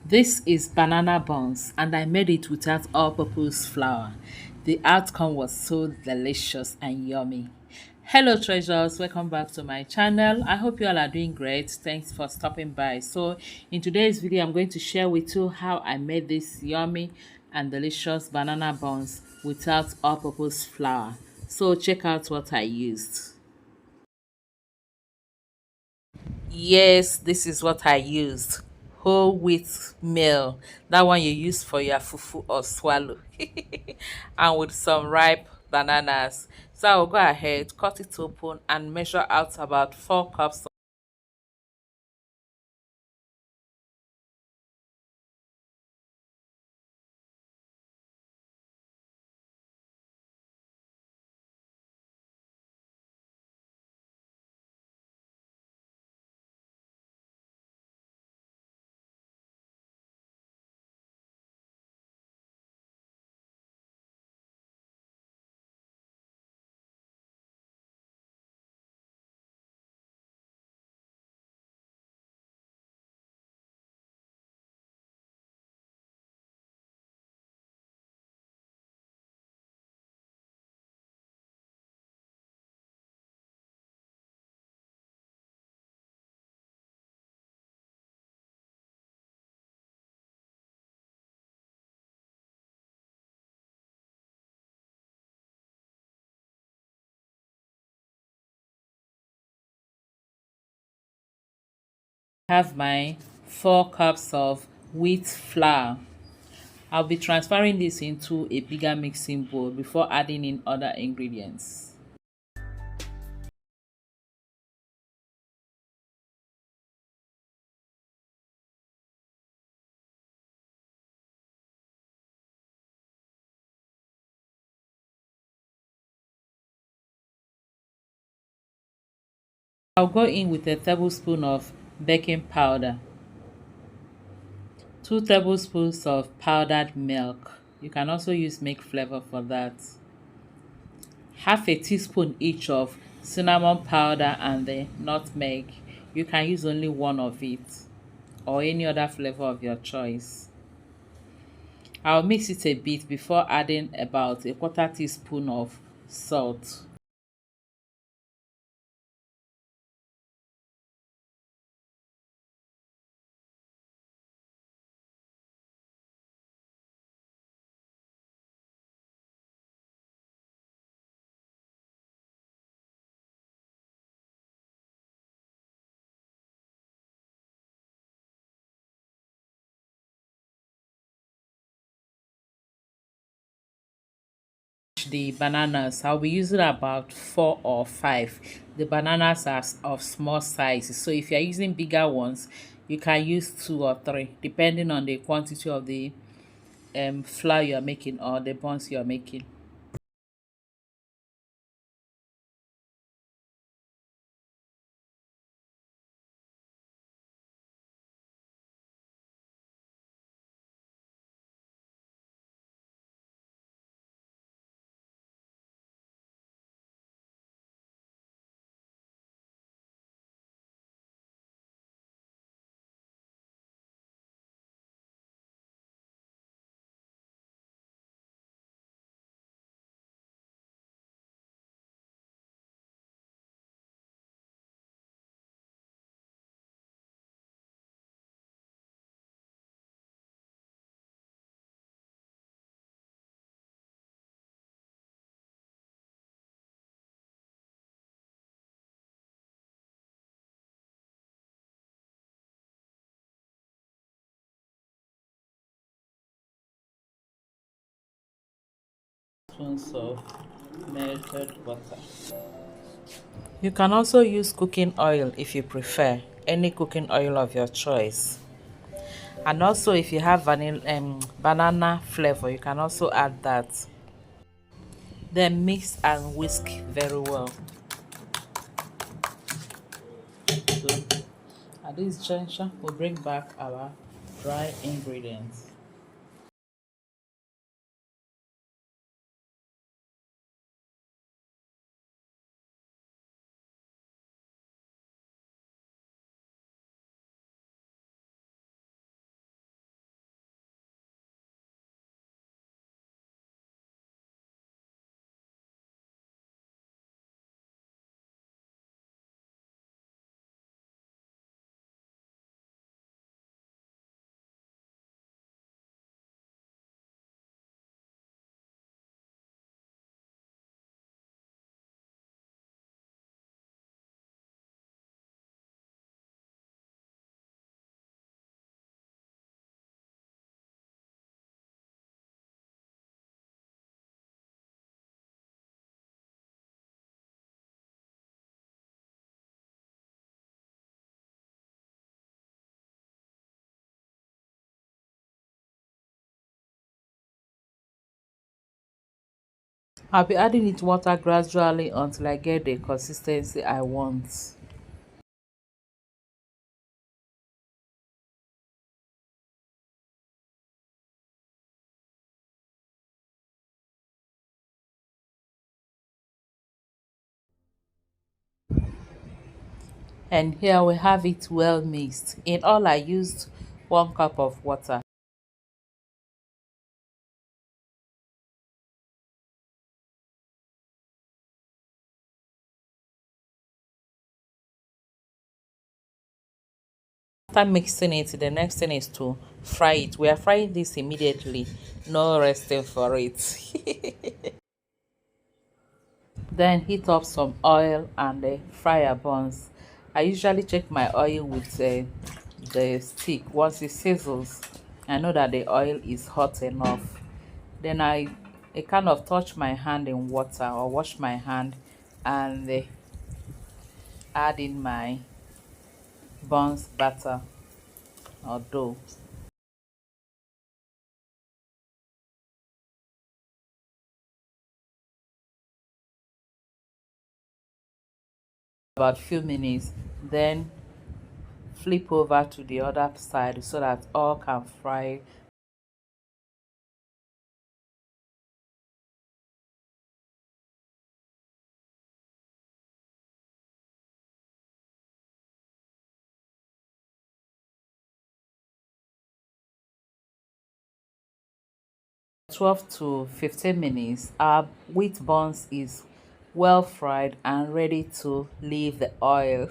This is banana buns and I made it without all-purpose flour. The outcome was so delicious and yummy. Hello treasures, welcome back to my channel. I hope you all are doing great. Thanks for stopping by. So in today's video, I'm going to share with you how I made this yummy and delicious banana buns without all-purpose flour. So check out what I used. Yes, this is what I used. Whole wheat meal. That one you use for your fufu or swallow. And with some ripe bananas. So I'll go ahead, cut it open and measure out about 4 cups. Have my 4 cups of wheat flour. I'll be transferring this into a bigger mixing bowl before adding in other ingredients. I'll go in with a tablespoon of baking powder, 2 tablespoons of powdered milk. You can also use milk flavor for that. Half a teaspoon each of cinnamon powder and the nutmeg. You can use only one of it or any other flavor of your choice. I'll mix it a bit before adding about a quarter teaspoon of salt. The bananas, I'll be using about 4 or 5. The bananas are of small sizes, so if you're using bigger ones you can use 2 or 3 depending on the quantity of the flour you're making or the buns you're making. Spoons of melted butter. You can also use cooking oil if you prefer, any cooking oil of your choice. And also if you have vanilla banana flavor, you can also add that. Then mix and whisk very well. So at this juncture, we'll bring back our dry ingredients. I'll be adding it water gradually until I get the consistency I want. And here we have it well mixed. In all, I used 1 cup of water. After mixing it, the next thing is to fry it. We are frying this immediately, no resting for it. Then heat up some oil and fry our buns. I usually check my oil with the stick. Once it sizzles, I know that the oil is hot enough. Then I kind of touch my hand in water or wash my hand and add in my buns batter or dough. About few minutes, then flip over to the other side so that all can fry. 12 to 15 minutes, our wheat buns is well fried and ready to leave the oil.